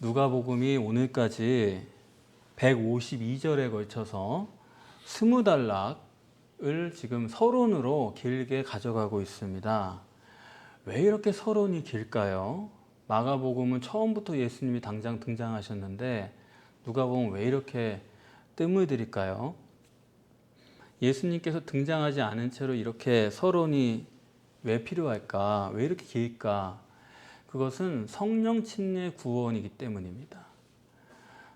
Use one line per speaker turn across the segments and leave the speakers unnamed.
누가복음이 오늘까지 152절에 걸쳐서 20단락을 지금 서론으로 길게 가져가고 있습니다. 왜 이렇게 서론이 길까요? 마가복음은 처음부터 예수님이 당장 등장하셨는데 누가복음은 왜 이렇게 뜸을 들일까요? 예수님께서 등장하지 않은 채로 이렇게 서론이 왜 필요할까? 왜 이렇게 길까? 그것은 성령 침례 구원이기 때문입니다.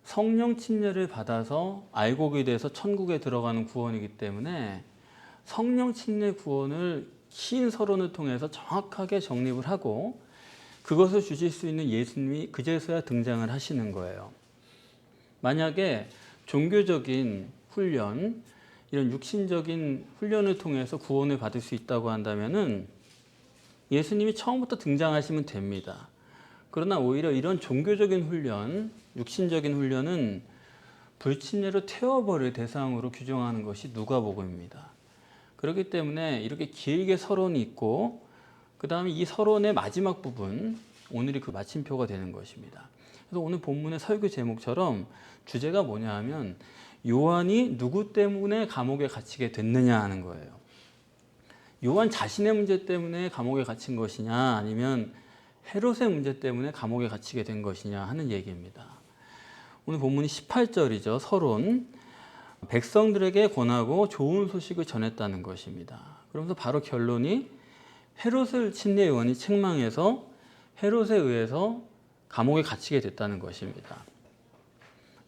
성령 침례를 받아서 알곡이 돼서 천국에 들어가는 구원이기 때문에 성령 침례 구원을 긴 서론을 통해서 정확하게 정립을 하고 그것을 주실 수 있는 예수님이 그제서야 등장을 하시는 거예요. 만약에 종교적인 훈련, 이런 육신적인 훈련을 통해서 구원을 받을 수 있다고 한다면은 예수님이 처음부터 등장하시면 됩니다. 그러나 오히려 이런 종교적인 훈련, 육신적인 훈련은 불침례로 태워버릴 대상으로 규정하는 것이 누가복음입니다. 그렇기 때문에 이렇게 길게 서론이 있고 그 다음에 이 서론의 마지막 부분, 오늘이 그 마침표가 되는 것입니다. 그래서 오늘 본문의 설교 제목처럼 주제가 뭐냐 하면 요한이 누구 때문에 감옥에 갇히게 됐느냐 하는 거예요. 요한 자신의 문제 때문에 감옥에 갇힌 것이냐 아니면 헤롯의 문제 때문에 감옥에 갇히게 된 것이냐 하는 얘기입니다. 오늘 본문이 18절이죠. 서론. 백성들에게 권하고 좋은 소식을 전했다는 것입니다. 그러면서 바로 결론이 헤롯을 침례 요한이 책망해서 헤롯에 의해서 감옥에 갇히게 됐다는 것입니다.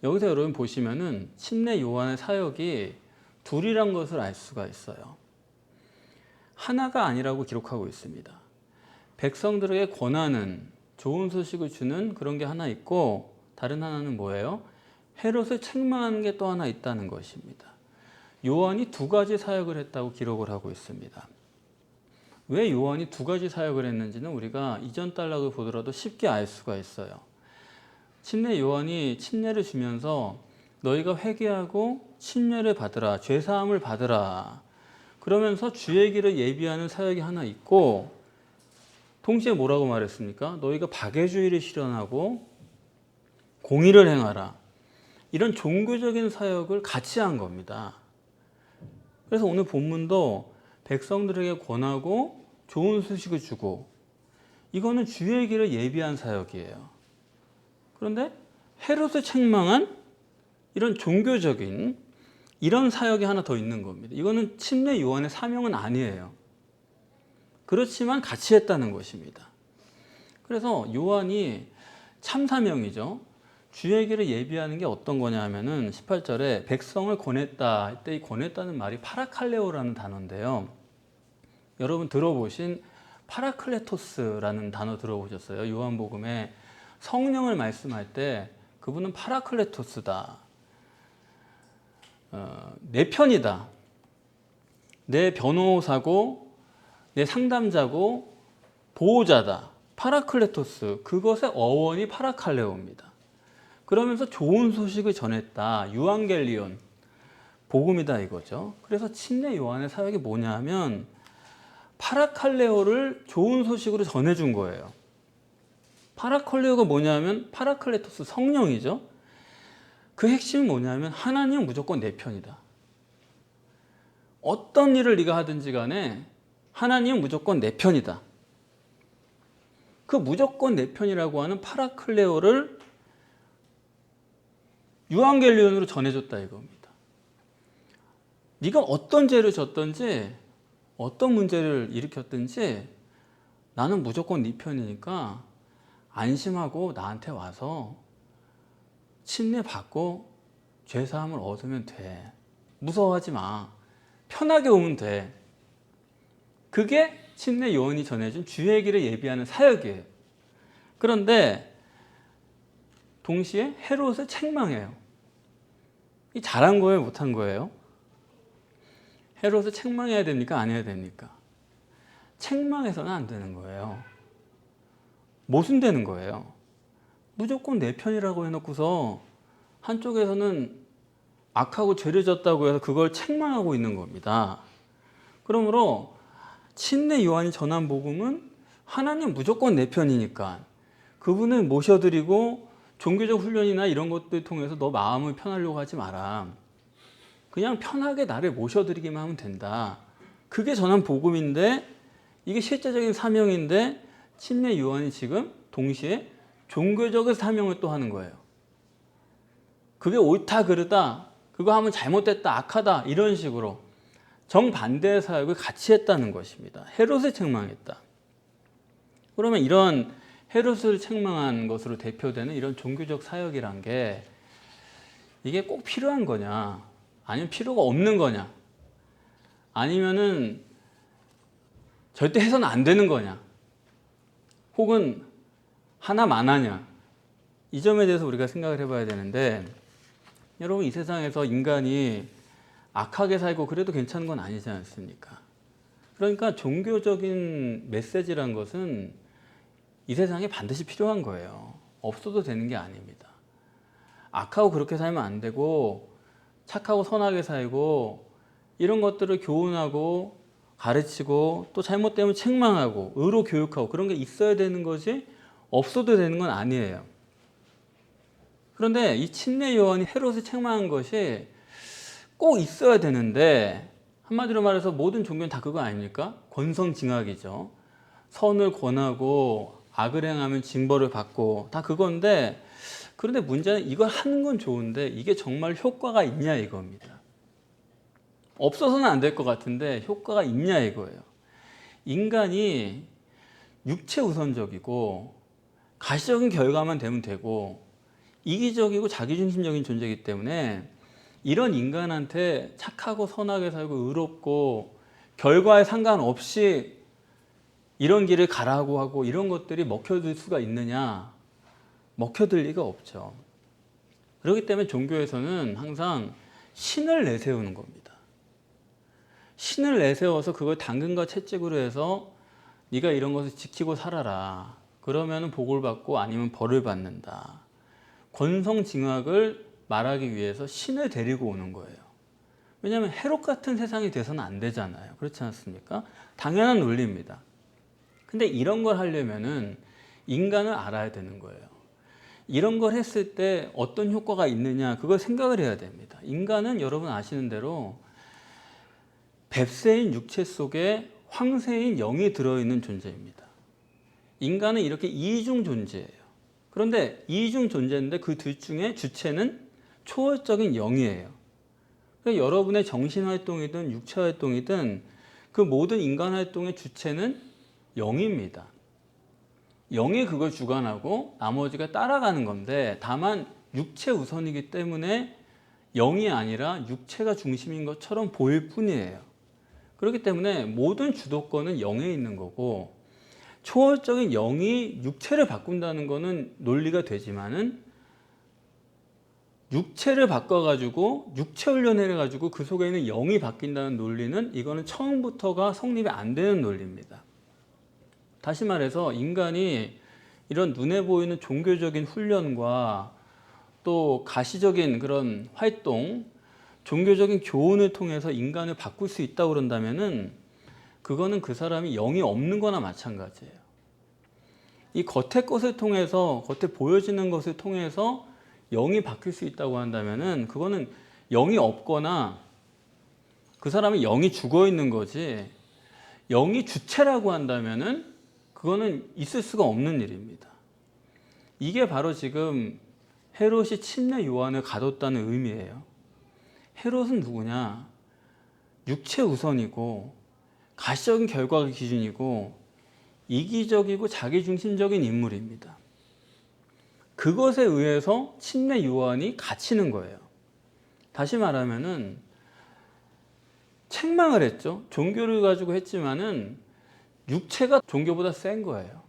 여기서 여러분 보시면은 침례 요한의 사역이 둘이란 것을 알 수가 있어요. 하나가 아니라고 기록하고 있습니다. 백성들에게 권하는 좋은 소식을 주는 그런 게 하나 있고 다른 하나는 뭐예요? 헤롯을 책망하는 게 또 하나 있다는 것입니다. 요한이 두 가지 사역을 했다고 기록을 하고 있습니다. 왜 요한이 두 가지 사역을 했는지는 우리가 이전 단락을 보더라도 쉽게 알 수가 있어요. 침례 요한이 침례를 주면서 너희가 회개하고 침례를 받으라, 죄사함을 받으라. 그러면서 주의 길을 예비하는 사역이 하나 있고 동시에 뭐라고 말했습니까? 너희가 박애주의를 실현하고 공의를 행하라. 이런 종교적인 사역을 같이 한 겁니다. 그래서 오늘 본문도 백성들에게 권하고 좋은 소식을 주고 이거는 주의 길을 예비한 사역이에요. 그런데 헤롯을 책망한 이런 종교적인 이런 사역이 하나 더 있는 겁니다. 이거는 침례 요한의 사명은 아니에요. 그렇지만 같이 했다는 것입니다. 그래서 요한이 참사명이죠. 주의 길을 예비하는 게 어떤 거냐 하면은 18절에 백성을 권했다 할 때 이 권했다는 말이 파라칼레오라는 단어인데요. 여러분 들어보신 파라클레토스라는 단어 들어보셨어요? 요한복음에 성령을 말씀할 때 그분은 파라클레토스다. 내 편이다. 내 변호사고 내 상담자고 보호자다. 파라클레토스. 그것의 어원이 파라칼레오입니다. 그러면서 좋은 소식을 전했다. 유앙겔리온. 복음이다 이거죠. 그래서 침례 요한의 사역이 뭐냐 하면 파라칼레오를 좋은 소식으로 전해준 거예요. 파라칼레오가 뭐냐 하면 파라클레토스 성령이죠. 그 핵심은 뭐냐면 하나님은 무조건 내 편이다. 어떤 일을 네가 하든지 간에 하나님은 무조건 내 편이다. 그 무조건 내 편이라고 하는 파라클레오를 유앙겔리온으로 전해줬다 이겁니다. 네가 어떤 죄를 졌든지 어떤 문제를 일으켰든지 나는 무조건 네 편이니까 안심하고 나한테 와서 침례 받고 죄사함을 얻으면 돼. 무서워하지 마. 편하게 오면 돼. 그게 침례 요한이 전해준 주의 길을 예비하는 사역이에요. 그런데 동시에 헤롯을 책망해요. 이 잘한 거예요? 못한 거예요? 헤롯을 책망해야 됩니까? 안 해야 됩니까? 책망해서는 안 되는 거예요. 모순되는 거예요. 무조건 내 편이라고 해놓고서 한쪽에서는 악하고 죄를 졌다고 해서 그걸 책망하고 있는 겁니다. 그러므로 침례 요한이 전한 복음은 하나님 무조건 내 편이니까 그분을 모셔드리고 종교적 훈련이나 이런 것들 통해서 너 마음을 편하려고 하지 마라. 그냥 편하게 나를 모셔드리기만 하면 된다. 그게 전한 복음인데 이게 실제적인 사명인데 침례 요한이 지금 동시에 종교적인 사명을 또 하는 거예요. 그게 옳다 그르다, 그거 하면 잘못됐다, 악하다, 이런 식으로 정반대의 사역을 같이 했다는 것입니다. 헤롯을 책망했다. 그러면 이런 헤롯을 책망한 것으로 대표되는 이런 종교적 사역이란 게 이게 꼭 필요한 거냐, 아니면 필요가 없는 거냐, 아니면은 절대 해서는 안 되는 거냐, 혹은 하나만 하냐, 이 점에 대해서 우리가 생각을 해봐야 되는데, 여러분, 이 세상에서 인간이 악하게 살고 그래도 괜찮은 건 아니지 않습니까? 그러니까 종교적인 메시지란 것은 이 세상에 반드시 필요한 거예요. 없어도 되는 게 아닙니다. 악하고 그렇게 살면 안 되고 착하고 선하게 살고 이런 것들을 교훈하고 가르치고 또 잘못되면 책망하고 의로 교육하고 그런 게 있어야 되는 것이 없어도 되는 건 아니에요. 그런데 이 침례 요한이 헤롯을 책망한 것이 꼭 있어야 되는데, 한마디로 말해서 모든 종교는 다 그거 아닙니까? 권성징악이죠. 선을 권하고 악을 행하면 징벌을 받고 다 그건데, 그런데 문제는 이걸 하는 건 좋은데 이게 정말 효과가 있냐 이겁니다. 없어서는 안 될 것 같은데 효과가 있냐 이거예요. 인간이 육체 우선적이고 가시적인 결과만 되면 되고 이기적이고 자기중심적인 존재이기 때문에 이런 인간한테 착하고 선하게 살고 의롭고 결과에 상관없이 이런 길을 가라고 하고 이런 것들이 먹혀들 수가 있느냐? 먹혀들 리가 없죠. 그렇기 때문에 종교에서는 항상 신을 내세우는 겁니다. 신을 내세워서 그걸 당근과 채찍으로 해서 네가 이런 것을 지키고 살아라. 그러면 복을 받고 아니면 벌을 받는다. 권성징악을 말하기 위해서 신을 데리고 오는 거예요. 왜냐하면 헤롯 같은 세상이 돼서는 안 되잖아요. 그렇지 않습니까? 당연한 논리입니다. 근데 이런 걸 하려면은 인간을 알아야 되는 거예요. 이런 걸 했을 때 어떤 효과가 있느냐, 그걸 생각을 해야 됩니다. 인간은 여러분 아시는 대로 뱁새인 육체 속에 황새인 영이 들어있는 존재입니다. 인간은 이렇게 이중 존재예요. 그런데 이중 존재인데 그 둘 중에 주체는 초월적인 영이에요. 그러니까 여러분의 정신활동이든 육체활동이든 그 모든 인간활동의 주체는 영입니다. 영이 그걸 주관하고 나머지가 따라가는 건데, 다만 육체 우선이기 때문에 영이 아니라 육체가 중심인 것처럼 보일 뿐이에요. 그렇기 때문에 모든 주도권은 영에 있는 거고, 초월적인 영이 육체를 바꾼다는 것은 논리가 되지만은 육체를 바꿔가지고 육체 훈련을 해가지고 그 속에 있는 영이 바뀐다는 논리는 이거는 처음부터가 성립이 안 되는 논리입니다. 다시 말해서 인간이 이런 눈에 보이는 종교적인 훈련과 또 가시적인 그런 활동, 종교적인 교훈을 통해서 인간을 바꿀 수 있다고 그런다면은 그거는 그 사람이 영이 없는 거나 마찬가지예요. 이 겉의 것을 통해서, 겉에 보여지는 것을 통해서 영이 바뀔 수 있다고 한다면은 그거는 영이 없거나 그 사람이 영이 죽어 있는 거지, 영이 주체라고 한다면은 그거는 있을 수가 없는 일입니다. 이게 바로 지금 헤롯이 침례 요한을 가뒀다는 의미예요. 헤롯은 누구냐? 육체 우선이고 가시적인 결과가 기준이고 이기적이고 자기중심적인 인물입니다. 그것에 의해서 침례 요한이 갇히는 거예요. 다시 말하면은 책망을 했죠. 종교를 가지고 했지만은 육체가 종교보다 센 거예요.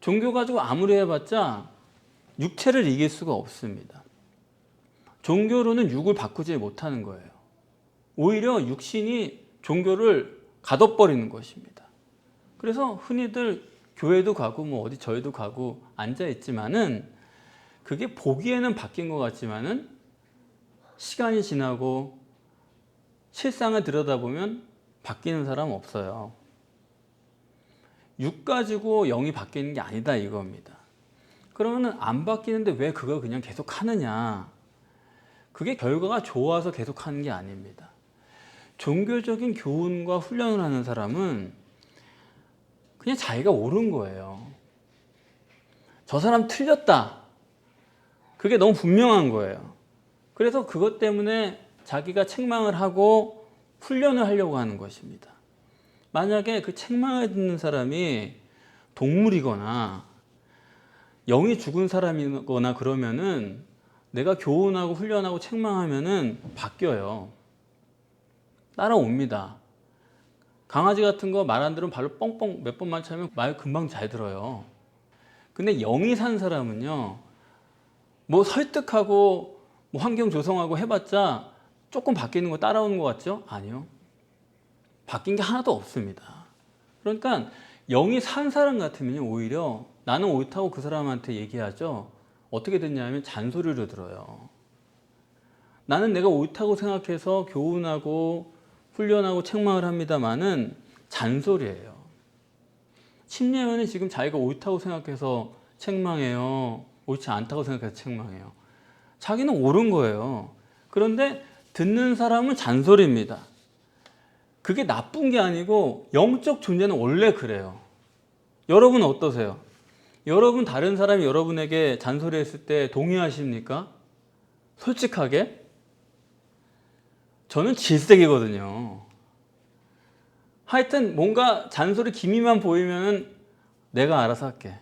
종교 가지고 아무리 해봤자 육체를 이길 수가 없습니다. 종교로는 육을 바꾸지 못하는 거예요. 오히려 육신이 종교를 가둬버리는 것입니다. 그래서 흔히들 교회도 가고 뭐 어디 절도 가고 앉아 있지만은 그게 보기에는 바뀐 것 같지만은 시간이 지나고 실상을 들여다보면 바뀌는 사람 없어요. 육 가지고 영이 바뀌는 게 아니다 이겁니다. 그러면은 안 바뀌는데 왜 그걸 그냥 계속 하느냐? 그게 결과가 좋아서 계속 하는 게 아닙니다. 종교적인 교훈과 훈련을 하는 사람은 그냥 자기가 옳은 거예요. 저 사람 틀렸다. 그게 너무 분명한 거예요. 그래서 그것 때문에 자기가 책망을 하고 훈련을 하려고 하는 것입니다. 만약에 그 책망을 듣는 사람이 동물이거나 영이 죽은 사람이거나 그러면은 내가 교훈하고 훈련하고 책망하면은 바뀌어요. 따라옵니다. 강아지 같은 거 말 안 들으면 발로 뻥뻥 몇 번만 차면 말 금방 잘 들어요. 근데 영이 산 사람은요, 뭐 설득하고 뭐 환경 조성하고 해봤자 조금 바뀌는 거 따라오는 것 같죠? 아니요. 바뀐 게 하나도 없습니다. 그러니까 영이 산 사람 같으면 오히려 나는 옳다고 그 사람한테 얘기하죠. 어떻게 듣냐면 잔소리로 들어요. 나는 내가 옳다고 생각해서 교훈하고 훈련하고 책망을 합니다만은 잔소리예요. 심리학은 지금 자기가 옳다고 생각해서 책망해요. 옳지 않다고 생각해서 책망해요. 자기는 옳은 거예요. 그런데 듣는 사람은 잔소리입니다. 그게 나쁜 게 아니고 영적 존재는 원래 그래요. 여러분 어떠세요? 여러분 다른 사람이 여러분에게 잔소리했을 때 동의하십니까? 솔직하게? 저는 질색이거든요. 하여튼 뭔가 잔소리 기미만 보이면 내가 알아서 할게.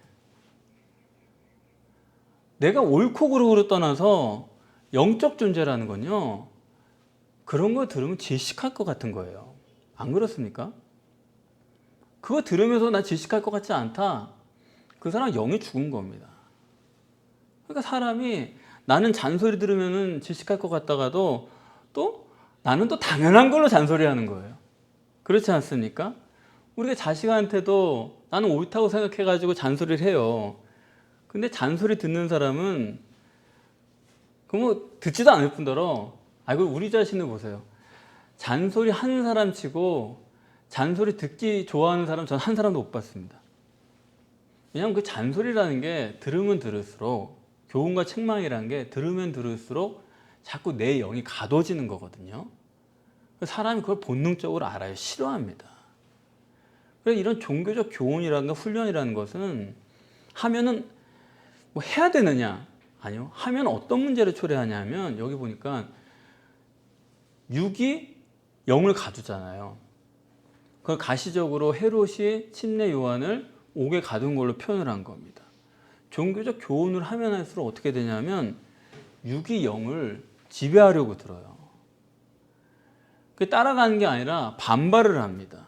내가 옳고 그르고를 떠나서 영적 존재라는 건요, 그런 거 들으면 질식할 것 같은 거예요. 안 그렇습니까? 그거 들으면서 나 질식할 것 같지 않다. 그 사람 영이 죽은 겁니다. 그러니까 사람이 나는 잔소리 들으면 질식할 것 같다가도 또 나는 또 당연한 걸로 잔소리하는 거예요. 그렇지 않습니까? 우리가 자식한테도 나는 옳다고 생각해가지고 잔소리를 해요. 근데 잔소리 듣는 사람은 그 뭐 듣지도 않을 뿐더러, 아이고 우리 자신을 보세요. 잔소리 하는 사람 치고 잔소리 듣기 좋아하는 사람 전 한 사람도 못 봤습니다. 왜냐하면 그 잔소리라는 게 들으면 들을수록, 교훈과 책망이라는 게 들으면 들을수록 자꾸 내 영이 가둬지는 거거든요. 사람이 그걸 본능적으로 알아요. 싫어합니다. 그래서 이런 종교적 교훈이라든가 훈련이라는 것은 하면은 뭐 해야 되느냐? 아니요. 하면 어떤 문제를 초래하냐면, 여기 보니까 육이 영을 가두잖아요. 그걸 가시적으로 헤롯이 침례 요한을 옥에 가둔 걸로 표현을 한 겁니다. 종교적 교훈을 하면 할수록 어떻게 되냐면 육이 영을 지배하려고 들어요. 그게 따라가는 게 아니라 반발을 합니다.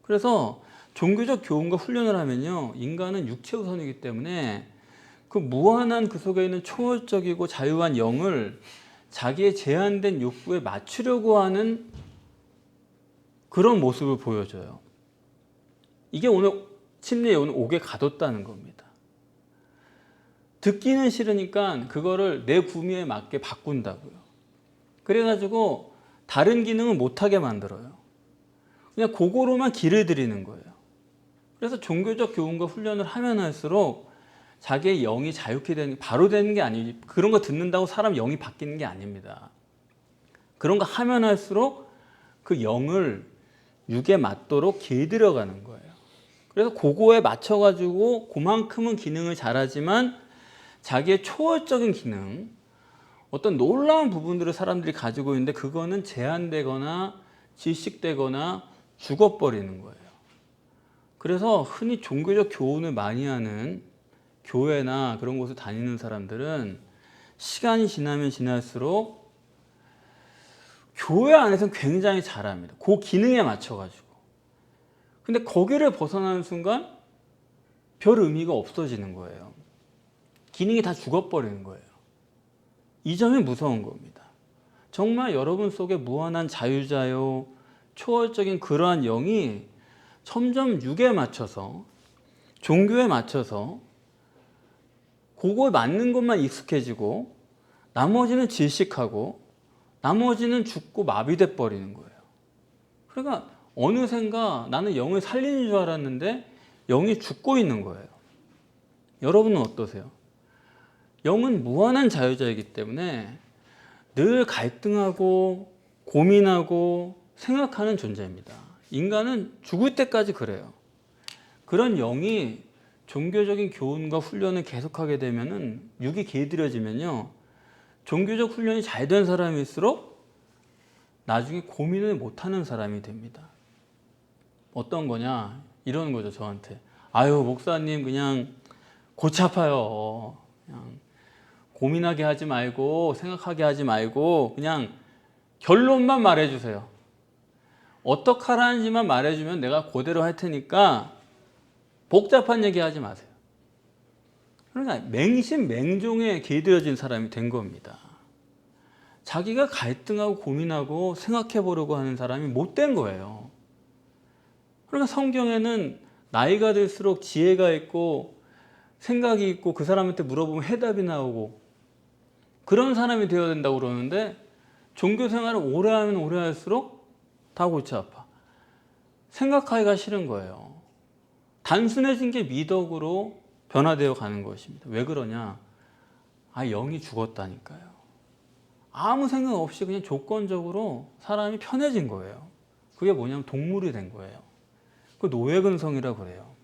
그래서 종교적 교훈과 훈련을 하면요, 인간은 육체 우선이기 때문에 그 무한한 그 속에 있는 초월적이고 자유한 영을 자기의 제한된 욕구에 맞추려고 하는 그런 모습을 보여줘요. 이게 오늘 침례에 오늘 옥에 가뒀다는 겁니다. 듣기는 싫으니까 그거를 내 구미에 맞게 바꾼다고요. 그래가지고 다른 기능을 못하게 만들어요. 그냥 그거로만 길을 들이는 거예요. 그래서 종교적 교훈과 훈련을 하면 할수록 자기의 영이 자유케 되는, 바로 되는 게 아니지. 그런 거 듣는다고 사람 영이 바뀌는 게 아닙니다. 그런 거 하면 할수록 그 영을 육에 맞도록 길들여가는 거예요. 그래서 그거에 맞춰가지고 그만큼은 기능을 잘하지만 자기의 초월적인 기능, 어떤 놀라운 부분들을 사람들이 가지고 있는데 그거는 제한되거나 질식되거나 죽어버리는 거예요. 그래서 흔히 종교적 교훈을 많이 하는 교회나 그런 곳을 다니는 사람들은 시간이 지나면 지날수록 교회 안에서는 굉장히 잘합니다. 그 기능에 맞춰가지고. 근데 거기를 벗어나는 순간 별 의미가 없어지는 거예요. 기능이 다 죽어버리는 거예요. 이 점이 무서운 겁니다. 정말 여러분 속에 무한한 자유자요, 초월적인 그러한 영이 점점 육에 맞춰서, 종교에 맞춰서 그거에 맞는 것만 익숙해지고 나머지는 질식하고 나머지는 죽고 마비돼 버리는 거예요. 그러니까 어느샌가 나는 영을 살리는 줄 알았는데 영이 죽고 있는 거예요. 여러분은 어떠세요? 영은 무한한 자유자이기 때문에 늘 갈등하고 고민하고 생각하는 존재입니다. 인간은 죽을 때까지 그래요. 그런 영이 종교적인 교훈과 훈련을 계속하게 되면은 육이 길들여지면요, 종교적 훈련이 잘 된 사람일수록 나중에 고민을 못하는 사람이 됩니다. 어떤 거냐? 이런 거죠, 저한테. 아유, 목사님 그냥 골치 아파요. 그냥 고민하게 하지 말고 생각하게 하지 말고 그냥 결론만 말해주세요. 어떻게 하라는지만 말해주면 내가 그대로 할 테니까 복잡한 얘기 하지 마세요. 그러니까 맹신맹종에 길들여진 사람이 된 겁니다. 자기가 갈등하고 고민하고 생각해 보려고 하는 사람이 못된 거예요. 그러니까 성경에는 나이가 들수록 지혜가 있고 생각이 있고 그 사람한테 물어보면 해답이 나오고 그런 사람이 되어야 된다고 그러는데, 종교 생활을 오래 하면 오래 할수록 다 골치 아파. 생각하기가 싫은 거예요. 단순해진 게 미덕으로 변화되어 가는 것입니다. 왜 그러냐? 영이 죽었다니까요. 아무 생각 없이 그냥 조건적으로 사람이 편해진 거예요. 그게 뭐냐면 동물이 된 거예요. 그 노예근성이라고 그래요.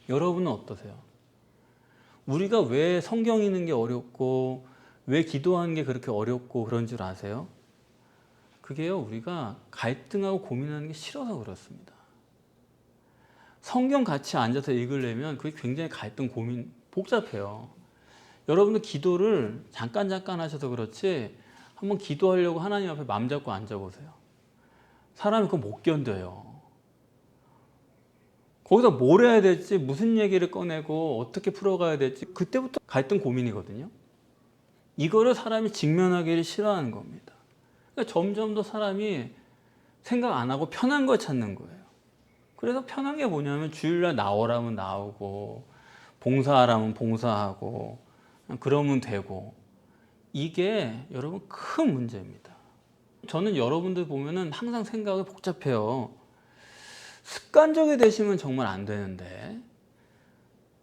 여러분은 어떠세요? 우리가 왜 성경 읽는 게 어렵고 왜 기도하는 게 그렇게 어렵고 그런 줄 아세요? 그게요, 우리가 갈등하고 고민하는 게 싫어서 그렇습니다. 성경 같이 앉아서 읽으려면 그게 굉장히 갈등, 고민, 복잡해요. 여러분들 기도를 잠깐 하셔서 그렇지 한번 기도하려고 하나님 앞에 맘 잡고 앉아보세요. 사람이 그거 못 견뎌요. 거기서 뭘 해야 될지, 무슨 얘기를 꺼내고 어떻게 풀어가야 될지 그때부터 갈등, 고민이거든요. 이거를 사람이 직면하기를 싫어하는 겁니다. 그러니까 점점 더 사람이 생각 안 하고 편한 걸 찾는 거예요. 그래서 편한 게 뭐냐면 주일날 나오라면 나오고 봉사하라면 봉사하고 그러면 되고, 이게 여러분 큰 문제입니다. 저는 여러분들 보면은 항상 생각이 복잡해요. 습관적이 되시면 정말 안 되는데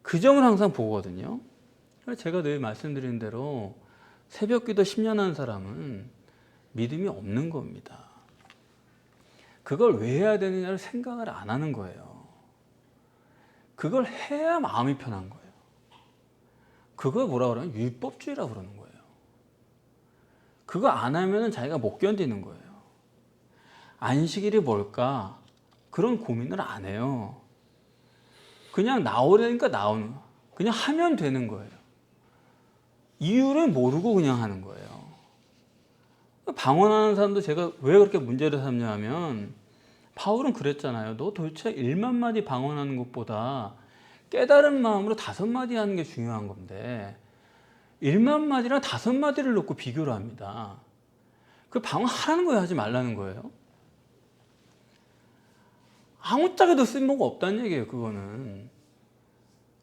그 점을 항상 보거든요. 제가 늘 말씀드린 대로 새벽기도 10년 한 사람은 믿음이 없는 겁니다. 그걸 왜 해야 되느냐를 생각을 안 하는 거예요. 그걸 해야 마음이 편한 거예요. 그걸 뭐라 그러면 율법주의라고 그러는 거예요. 그거 안 하면 자기가 못 견디는 거예요. 안식일이 뭘까? 그런 고민을 안 해요. 그냥 나오려니까 나오는 거예요. 그냥 하면 되는 거예요. 이유를 모르고 그냥 하는 거예요. 방언하는 사람도 제가 왜 그렇게 문제를 삼냐 하면, 바울은 그랬잖아요. 너 도대체 1만 마디 방언하는 것보다 깨달은 마음으로 5마디 하는 게 중요한 건데 1만 마디랑 5마디를 놓고 비교를 합니다. 그 방언하라는 거예요, 하지 말라는 거예요? 아무짝에도 쓸모가 없다는 얘기예요, 그거는.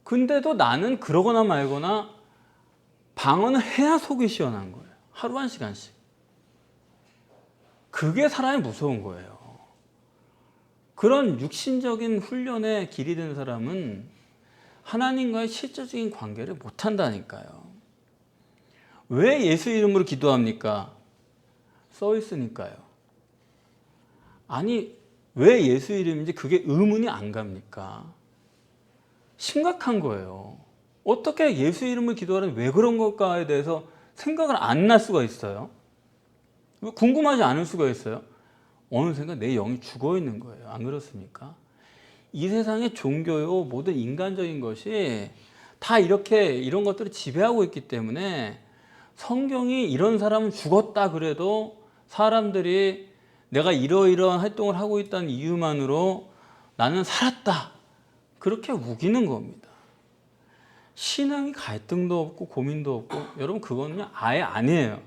근데도 나는 그러거나 말거나 방언을 해야 속이 시원한 거예요. 하루 1시간씩. 그게 사람이 무서운 거예요. 그런 육신적인 훈련에 길이 든 사람은 하나님과의 실질적인 관계를 못 한다니까요. 왜 예수 이름으로 기도합니까? 써 있으니까요. 아니, 왜 예수 이름인지 그게 의문이 안 갑니까? 심각한 거예요. 어떻게 예수 이름을 기도하는 왜 그런 걸까에 대해서 생각을 안 날 수가 있어요? 궁금하지 않을 수가 있어요? 어느 순간 내 영이 죽어 있는 거예요. 안 그렇습니까? 이 세상의 종교요, 모든 인간적인 것이 다 이렇게 이런 것들을 지배하고 있기 때문에 성경이 이런 사람은 죽었다 그래도 사람들이 내가 이러이러한 활동을 하고 있다는 이유만으로 나는 살았다, 그렇게 우기는 겁니다. 신앙이 갈등도 없고 고민도 없고, 여러분 그거는 아예 아니에요.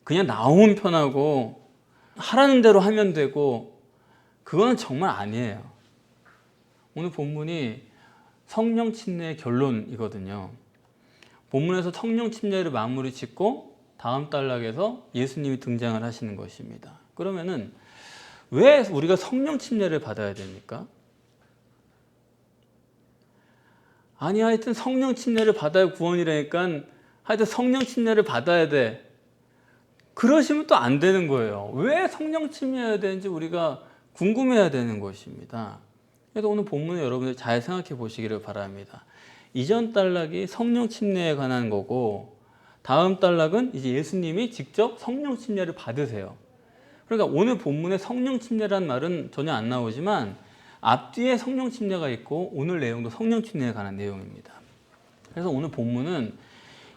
그냥 나오면 편하고 하라는 대로 하면 되고, 그거는 정말 아니에요. 오늘 본문이 성령 침례의 결론이거든요. 본문에서 성령 침례를 마무리 짓고 다음 단락에서 예수님이 등장을 하시는 것입니다. 그러면은 왜 우리가 성령 침례를 받아야 됩니까? 아니 하여튼 성령 침례를 받아야 구원이라니까 하여튼 성령 침례를 받아야 돼. 그러시면 또 안 되는 거예요. 왜 성령 침례해야 되는지 우리가 궁금해야 되는 것입니다. 그래서 오늘 본문을 여러분들 잘 생각해 보시기를 바랍니다. 이전 단락이 성령 침례에 관한 거고 다음 단락은 이제 예수님이 직접 성령 침례를 받으세요. 그러니까 오늘 본문에 성령 침례란 말은 전혀 안 나오지만 앞뒤에 성령 침례가 있고 오늘 내용도 성령 침례에 관한 내용입니다. 그래서 오늘 본문은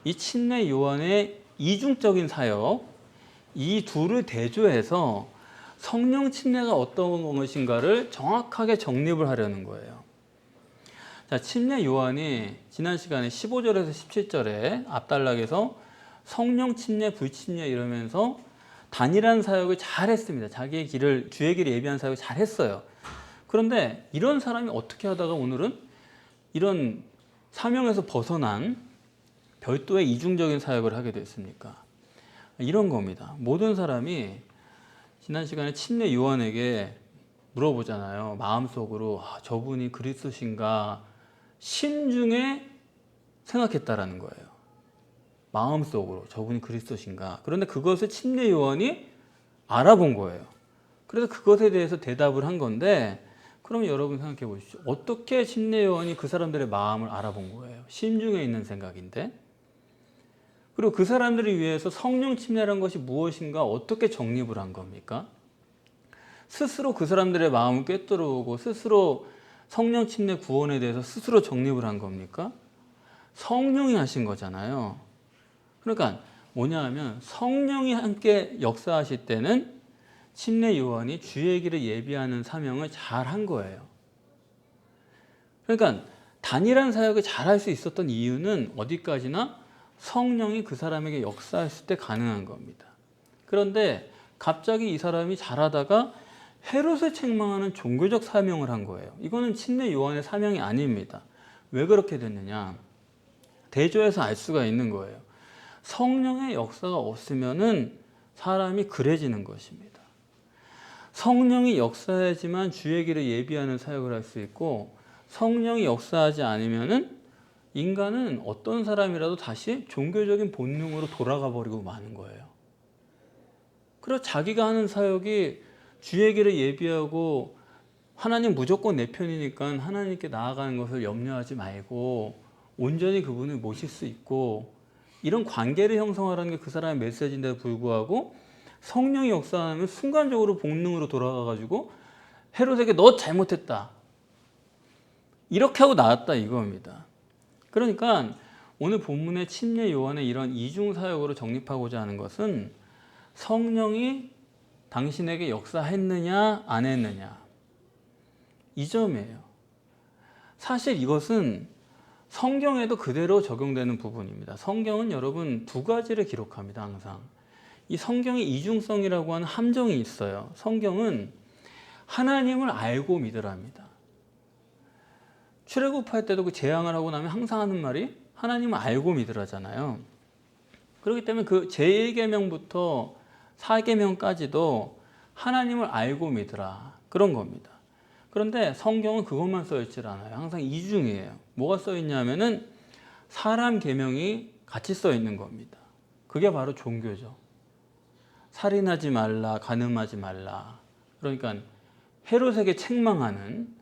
이 침례 요한의 이중적인 사역, 이 둘을 대조해서 성령 침례가 어떤 것인가를 정확하게 정립을 하려는 거예요. 자, 침례 요한이 지난 시간에 15절에서 17절에 앞단락에서 성령 침례, 불침례 이러면서 단일한 사역을 잘 했습니다. 자기의 길을, 주의 길을 예비한 사역을 잘 했어요. 그런데 이런 사람이 어떻게 하다가 오늘은 이런 사명에서 벗어난 별도의 이중적인 사역을 하게 됐습니까? 이런 겁니다. 모든 사람이 지난 시간에 침례 요한에게 물어보잖아요. 마음속으로 저분이 그리스도신가 심중에 생각했다라는 거예요. 마음속으로 저분이 그리스도신가. 그런데 그것을 침례 요한이 알아본 거예요. 그래서 그것에 대해서 대답을 한 건데 그럼 여러분 생각해 보십시오. 어떻게 침례 요한이 그 사람들의 마음을 알아본 거예요? 심중에 있는 생각인데. 그리고 그 사람들을 위해서 성령 침례라는 것이 무엇인가 어떻게 정립을 한 겁니까? 스스로 그 사람들의 마음을 꿰뚫어오고 스스로 성령 침례 구원에 대해서 스스로 정립을 한 겁니까? 성령이 하신 거잖아요. 그러니까 뭐냐 하면 성령이 함께 역사하실 때는 침례 요한이 주의 길을 예비하는 사명을 잘 한 거예요. 그러니까 단일한 사역을 잘 할 수 있었던 이유는 어디까지나 성령이 그 사람에게 역사했을 때 가능한 겁니다. 그런데 갑자기 이 사람이 잘하다가 헤롯을 책망하는 종교적 사명을 한 거예요. 이거는 침례 요한의 사명이 아닙니다. 왜 그렇게 됐느냐? 대조해서 알 수가 있는 거예요. 성령의 역사가 없으면은 사람이 그래지는 것입니다. 성령이 역사해야지만 주의 길을 예비하는 사역을 할 수 있고 성령이 역사하지 않으면은 인간은 어떤 사람이라도 다시 종교적인 본능으로 돌아가 버리고 마는 거예요. 그래서 자기가 하는 사역이 주의 길을 예비하고 하나님 무조건 내 편이니까 하나님께 나아가는 것을 염려하지 말고 온전히 그분을 모실 수 있고 이런 관계를 형성하라는 게 그 사람의 메시지인데도 불구하고 성령이 역사하면 순간적으로 본능으로 돌아가가지고 헤롯에게 너 잘못했다 이렇게 하고 나왔다 이겁니다. 그러니까 오늘 본문의 침례 요한의 이런 이중 사역으로 정립하고자 하는 것은 성령이 당신에게 역사했느냐 안 했느냐 이 점이에요. 사실 이것은 성경에도 그대로 적용되는 부분입니다. 성경은 여러분 두 가지를 기록합니다. 항상 이 성경의 이중성이라고 하는 함정이 있어요. 성경은 하나님을 알고 믿으랍니다. 출애굽할 때도 그 재앙을 하고 나면 항상 하는 말이 하나님을 알고 믿으라잖아요. 그렇기 때문에 그 제1계명부터 4계명까지도 하나님을 알고 믿으라 그런 겁니다. 그런데 성경은 그것만 써있질 않아요. 항상 이중이에요. 뭐가 써있냐면은 사람 계명이 같이 써있는 겁니다. 그게 바로 종교죠. 살인하지 말라, 간음하지 말라. 그러니까 헤롯에게 책망하는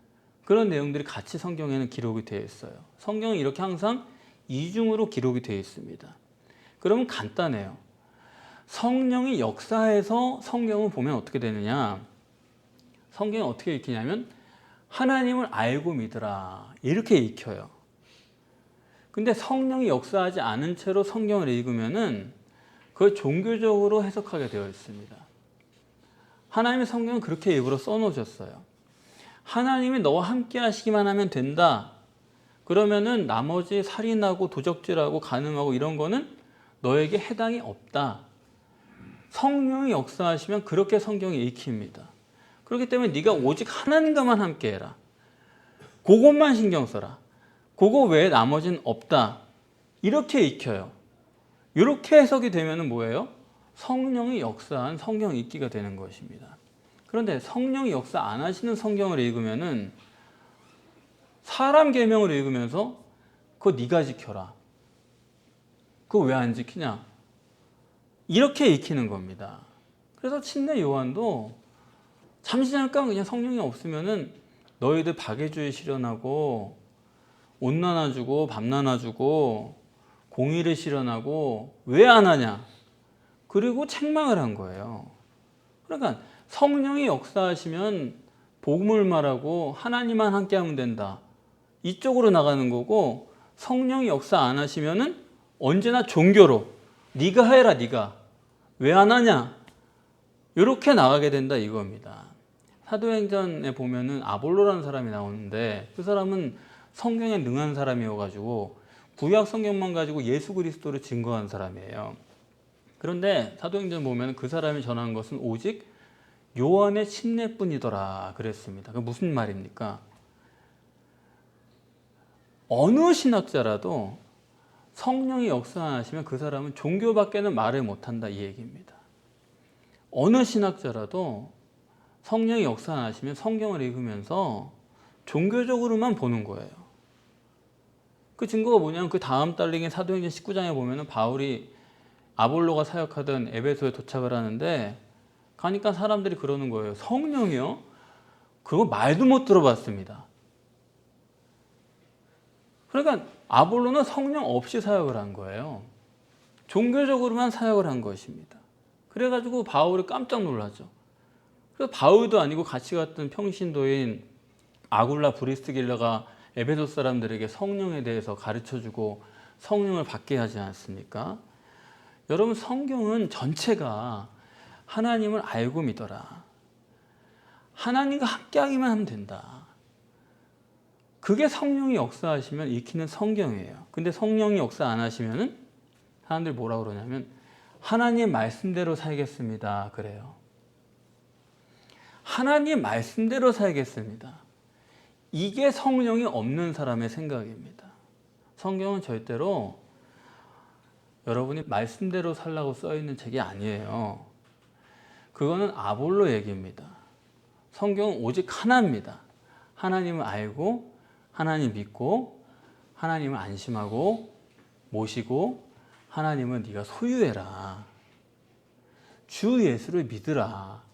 그런 내용들이 같이 성경에는 기록이 되어 있어요. 성경은 이렇게 항상 이중으로 기록이 되어 있습니다. 그러면 간단해요. 성령이 역사해서 성경을 보면 어떻게 되느냐? 성경이 어떻게 읽히냐면 하나님을 알고 믿으라 이렇게 읽혀요. 근데 성령이 역사하지 않은 채로 성경을 읽으면은 그걸 종교적으로 해석하게 되어 있습니다. 하나님의 성경은 그렇게 일부러 써놓으셨어요. 하나님이 너와 함께 하시기만 하면 된다. 그러면은 나머지 살인하고 도적질하고 간음하고 이런 거는 너에게 해당이 없다. 성령이 역사하시면 그렇게 성경이 읽힙니다. 그렇기 때문에 네가 오직 하나님과만 함께 해라. 그것만 신경 써라. 그거 외에 나머지는 없다. 이렇게 읽혀요. 이렇게 해석이 되면 뭐예요? 성령이 역사한 성경 읽기가 되는 것입니다. 그런데 성령이 역사 안 하시는 성경을 읽으면은 사람 계명을 읽으면서 그거 네가 지켜라. 그거 왜 안 지키냐? 이렇게 익히는 겁니다. 그래서 침례 요한도 잠시 잠깐 그냥 성령이 없으면은 너희들 박해주의 실현하고 옷 나눠주고 밥 나눠주고 공의를 실현하고 왜 안 하냐? 그리고 책망을 한 거예요. 그러니까 성령이 역사하시면 복음을 말하고 하나님만 함께 하면 된다. 이쪽으로 나가는 거고, 성령이 역사 안 하시면은 언제나 종교로 네가 해라, 네가 왜 안 하냐, 이렇게 나가게 된다 이겁니다. 사도행전에 보면은 아볼로라는 사람이 나오는데 그 사람은 성경에 능한 사람이어가지고 구약 성경만 가지고 예수 그리스도를 증거한 사람이에요. 그런데 사도행전 보면 그 사람이 전한 것은 오직 요한의 침례뿐이더라 그랬습니다. 그 무슨 말입니까? 어느 신학자라도 성령이 역사하시면 그 사람은 종교밖에는 말을 못한다 이 얘기입니다. 어느 신학자라도 성령이 역사하시면 성경을 읽으면서 종교적으로만 보는 거예요. 그 증거가 뭐냐면 그 다음 달링의 사도행전 19장에 보면은 바울이 아볼로가 사역하던 에베소에 도착을 하는데 가니까 사람들이 그러는 거예요. 성령이요? 그거 말도 못 들어봤습니다. 그러니까 아볼로는 성령 없이 사역을 한 거예요. 종교적으로만 사역을 한 것입니다. 그래가지고 바울이 깜짝 놀라죠. 그래서 바울도 아니고 같이 갔던 평신도인 아굴라 브리스길라가 에베소 사람들에게 성령에 대해서 가르쳐주고 성령을 받게 하지 않습니까? 여러분, 성경은 전체가 하나님을 알고 믿어라. 하나님과 함께하기만 하면 된다. 그게 성령이 역사하시면 읽히는 성경이에요. 근데 성령이 역사 안 하시면은 사람들이 뭐라 그러냐면 하나님 말씀대로 살겠습니다. 그래요. 하나님 말씀대로 살겠습니다. 이게 성령이 없는 사람의 생각입니다. 성경은 절대로 여러분이 말씀대로 살라고 써있는 책이 아니에요. 그거는 아볼로 얘기입니다. 성경은 오직 하나입니다. 하나님을 알고 하나님 믿고 하나님을 안심하고 모시고 하나님은 네가 소유해라. 주 예수를 믿으라.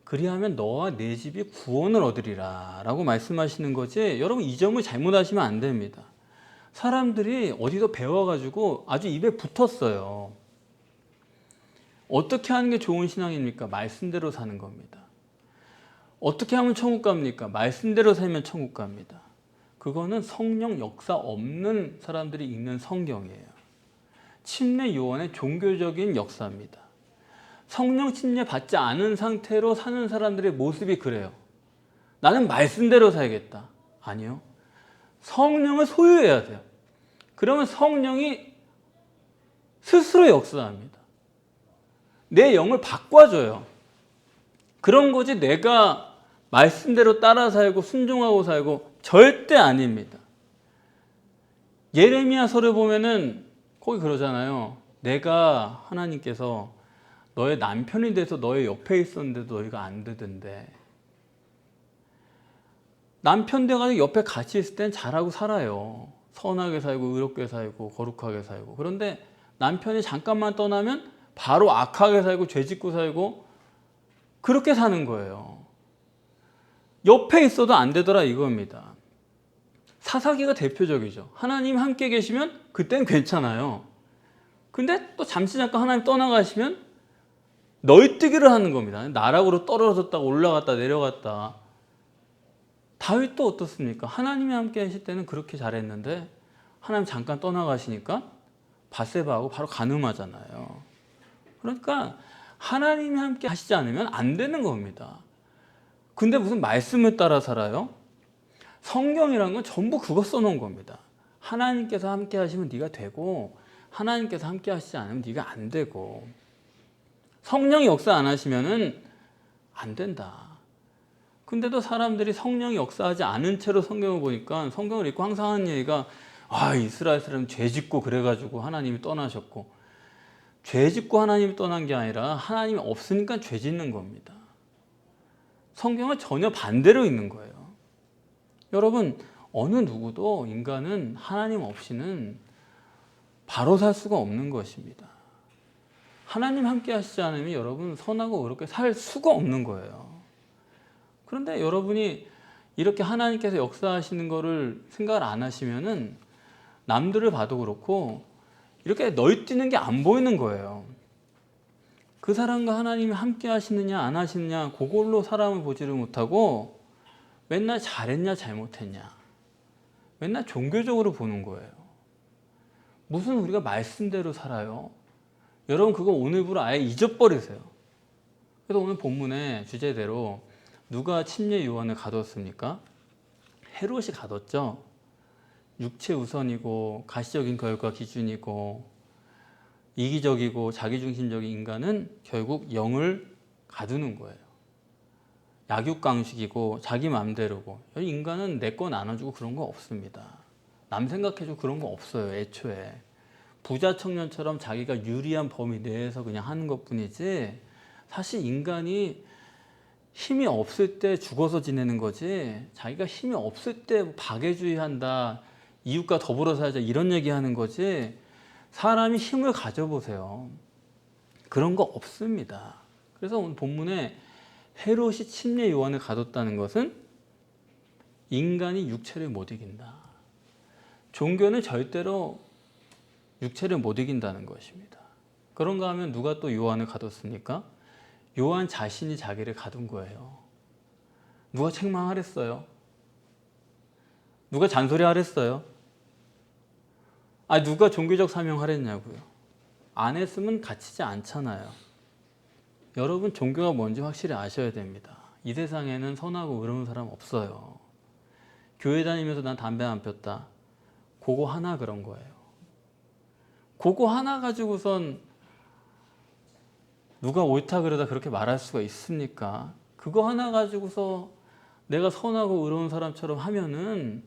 그리하면 너와 내 집이 구원을 얻으리라 라고 말씀하시는 거지. 여러분, 이 점을 잘못하시면 안 됩니다. 사람들이 어디서 배워가지고 아주 입에 붙었어요. 어떻게 하는 게 좋은 신앙입니까? 말씀대로 사는 겁니다. 어떻게 하면 천국 갑니까? 말씀대로 살면 천국 갑니다. 그거는 성령 역사 없는 사람들이 읽는 성경이에요. 침례 요한의 종교적인 역사입니다. 성령 침례 받지 않은 상태로 사는 사람들의 모습이 그래요. 나는 말씀대로 살겠다. 아니요. 성령을 소유해야 돼요. 그러면 성령이 스스로 역사합니다. 내 영을 바꿔줘요. 그런 거지 내가 말씀대로 따라 살고 순종하고 살고 절대 아닙니다. 예레미야서를 보면은 거기 그러잖아요. 내가 하나님께서 너의 남편이 돼서 너의 옆에 있었는데도 너희가 안 듣던데. 남편 돼가지고 옆에 같이 있을 땐 잘하고 살아요. 선하게 살고 의롭게 살고 거룩하게 살고. 그런데 남편이 잠깐만 떠나면 바로 악하게 살고 죄짓고 살고 그렇게 사는 거예요. 옆에 있어도 안 되더라 이겁니다. 사사기가 대표적이죠. 하나님 함께 계시면 그땐 괜찮아요. 근데 또 잠시 잠깐 하나님 떠나가시면 널뛰기를 하는 겁니다. 나락으로 떨어졌다가 올라갔다 내려갔다. 다윗도 어떻습니까? 하나님이 함께 하실 때는 그렇게 잘했는데 하나님 잠깐 떠나가시니까 밧세바하고 바로 간음하잖아요. 그러니까 하나님이 함께 하시지 않으면 안 되는 겁니다. 근데 무슨 말씀을 따라 살아요? 성경이라는 건 전부 그거 써놓은 겁니다. 하나님께서 함께 하시면 네가 되고 하나님께서 함께 하시지 않으면 네가 안 되고 성령이 역사 안 하시면은 안 된다. 근데도 사람들이 성령이 역사하지 않은 채로 성경을 보니까 성경을 읽고 항상 하는 얘기가 이스라엘 사람 죄 짓고 그래가지고 하나님이 떠나셨고, 죄 짓고 하나님이 떠난 게 아니라 하나님이 없으니까 죄 짓는 겁니다. 성경은 전혀 반대로 있는 거예요. 여러분, 어느 누구도 인간은 하나님 없이는 바로 살 수가 없는 것입니다. 하나님 함께 하시지 않으면 여러분 선하고 의롭게 살 수가 없는 거예요. 그런데 여러분이 이렇게 하나님께서 역사하시는 거를 생각을 안 하시면은 남들을 봐도 그렇고 이렇게 널뛰는 게 안 보이는 거예요. 그 사람과 하나님이 함께 하시느냐 안 하시느냐 그걸로 사람을 보지를 못하고 맨날 잘했냐 잘못했냐 맨날 종교적으로 보는 거예요. 무슨 우리가 말씀대로 살아요? 여러분 그거 오늘부로 아예 잊어버리세요. 그래서 오늘 본문의 주제대로 누가 침례 요한을 가뒀습니까? 헤롯이 가뒀죠. 육체 우선이고 가시적인 결과 기준이고 이기적이고 자기중심적인 인간은 결국 영을 가두는 거예요. 약육강식이고 자기 마음대로고 인간은 내 거 나눠주고 그런 거 없습니다. 남 생각해주고 그런 거 없어요. 애초에 부자 청년처럼 자기가 유리한 범위 내에서 그냥 하는 것뿐이지 사실 인간이 힘이 없을 때 죽어서 지내는 거지 자기가 힘이 없을 때 박애주의 한다 이웃과 더불어 살자 이런 얘기하는 거지 사람이 힘을 가져보세요. 그런 거 없습니다. 그래서 오늘 본문에 헤롯이 침례 요한을 가뒀다는 것은 인간이 육체를 못 이긴다. 종교는 절대로 육체를 못 이긴다는 것입니다. 그런가 하면 누가 또 요한을 가뒀습니까? 요한 자신이 자기를 가둔 거예요. 누가 책망하랬어요? 누가 잔소리하랬어요? 누가 종교적 사명하랬냐고요? 안 했으면 갇히지 않잖아요. 여러분 종교가 뭔지 확실히 아셔야 됩니다. 이 세상에는 선하고 의로운 사람 없어요. 교회 다니면서 난 담배 안 폈다. 그거 하나 그런 거예요. 그거 하나 가지고선 누가 옳다 그러다 그렇게 말할 수가 있습니까? 그거 하나 가지고서 내가 선하고 의로운 사람처럼 하면은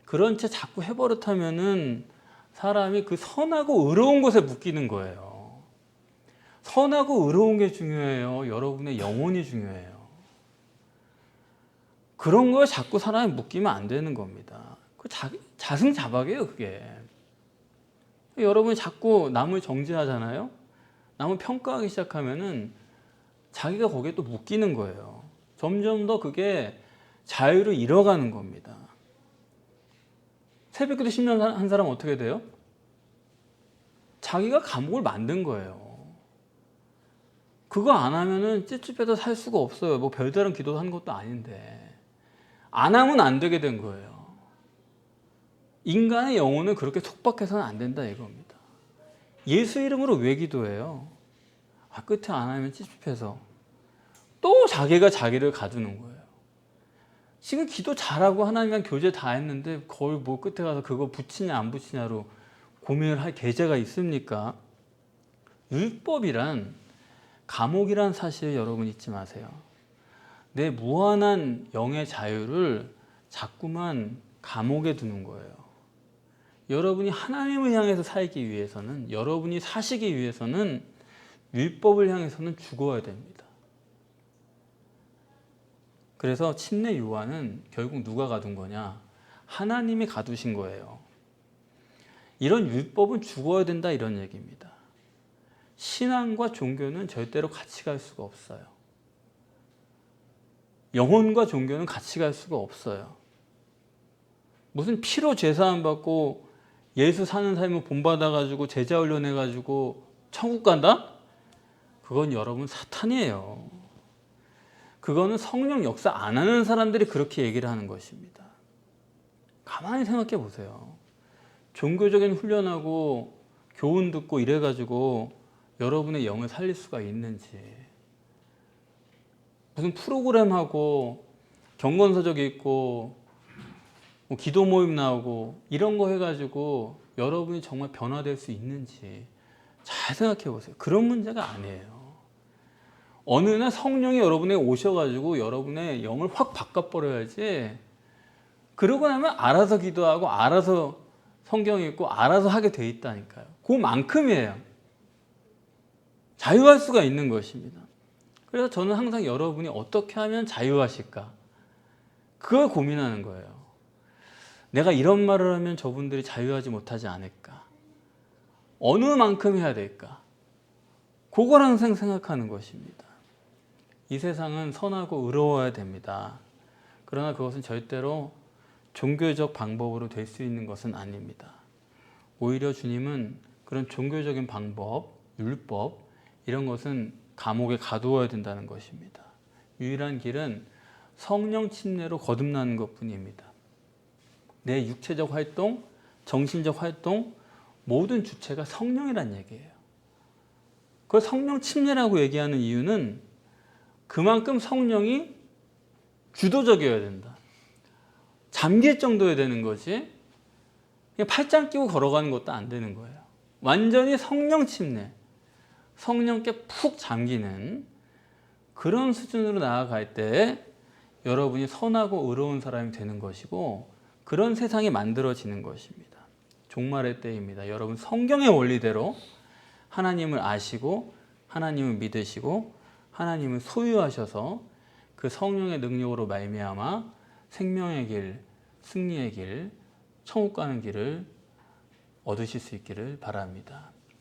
그런 채 자꾸 해버릇하면은 사람이 그 선하고 의로운 것에 묶이는 거예요. 선하고 의로운 게 중요해요. 여러분의 영혼이 중요해요. 그런 거에 자꾸 사람이 묶이면 안 되는 겁니다. 그 자승자박이에요, 그게. 여러분이 자꾸 남을 정죄하잖아요. 남을 평가하기 시작하면은 자기가 거기에 또 묶이는 거예요. 점점 더 그게 자유를 잃어가는 겁니다. 새벽기도 10년 한 사람은 어떻게 돼요? 자기가 감옥을 만든 거예요. 그거 안 하면은 찝찝해서 살 수가 없어요. 뭐 별다른 기도 한 것도 아닌데. 안 하면 안 되게 된 거예요. 인간의 영혼을 그렇게 속박해서는 안 된다 이겁니다. 예수 이름으로 왜 기도해요? 끝에 안 하면 찝찝해서 또 자기가 자기를 가두는 거예요. 지금 기도 잘하고 하나님이랑 교제 다 했는데 거의 뭐 끝에 가서 그거 붙이냐 안 붙이냐로 고민을 할 계제가 있습니까? 율법이란 감옥이란 사실 여러분 잊지 마세요. 내 무한한 영의 자유를 자꾸만 감옥에 두는 거예요. 여러분이 하나님을 향해서 살기 위해서는 여러분이 사시기 위해서는 율법을 향해서는 죽어야 됩니다. 그래서 침례 요한은 결국 누가 가둔 거냐? 하나님이 가두신 거예요. 이런 율법은 죽어야 된다 이런 얘기입니다. 신앙과 종교는 절대로 같이 갈 수가 없어요. 영혼과 종교는 같이 갈 수가 없어요. 무슨 피로 죄사함 받고 예수 사는 삶을 본받아가지고 제자 훈련해가지고 천국 간다? 그건 여러분 사탄이에요. 그거는 성령 역사 안 하는 사람들이 그렇게 얘기를 하는 것입니다. 가만히 생각해 보세요. 종교적인 훈련하고 교훈 듣고 이래가지고 여러분의 영을 살릴 수가 있는지, 무슨 프로그램하고 경건서적 있고 뭐 기도 모임 나오고 이런 거 해가지고 여러분이 정말 변화될 수 있는지 잘 생각해 보세요. 그런 문제가 아니에요. 어느 날 성령이 여러분에게 오셔가지고 여러분의 영을 확 바꿔버려야지, 그러고 나면 알아서 기도하고 알아서 성경 읽고 알아서 하게 돼 있다니까요. 그만큼이에요. 자유할 수가 있는 것입니다. 그래서 저는 항상 여러분이 어떻게 하면 자유하실까? 그걸 고민하는 거예요. 내가 이런 말을 하면 저분들이 자유하지 못하지 않을까? 어느 만큼 해야 될까? 그걸 항상 생각하는 것입니다. 이 세상은 선하고 의로워야 됩니다. 그러나 그것은 절대로 종교적 방법으로 될 수 있는 것은 아닙니다. 오히려 주님은 그런 종교적인 방법, 율법 이런 것은 감옥에 가두어야 된다는 것입니다. 유일한 길은 성령 침례로 거듭나는 것뿐입니다. 내 육체적 활동, 정신적 활동 모든 주체가 성령이란 얘기예요. 그걸 성령 침례라고 얘기하는 이유는 그만큼 성령이 주도적이어야 된다. 잠길 정도여야 되는 거지 그냥 팔짱 끼고 걸어가는 것도 안 되는 거예요. 완전히 성령 침례, 성령께 푹 잠기는 그런 수준으로 나아갈 때 여러분이 선하고 의로운 사람이 되는 것이고 그런 세상이 만들어지는 것입니다. 종말의 때입니다. 여러분 성경의 원리대로 하나님을 아시고 하나님을 믿으시고 하나님을 소유하셔서 그 성령의 능력으로 말미암아 생명의 길, 승리의 길, 천국 가는 길을 얻으실 수 있기를 바랍니다.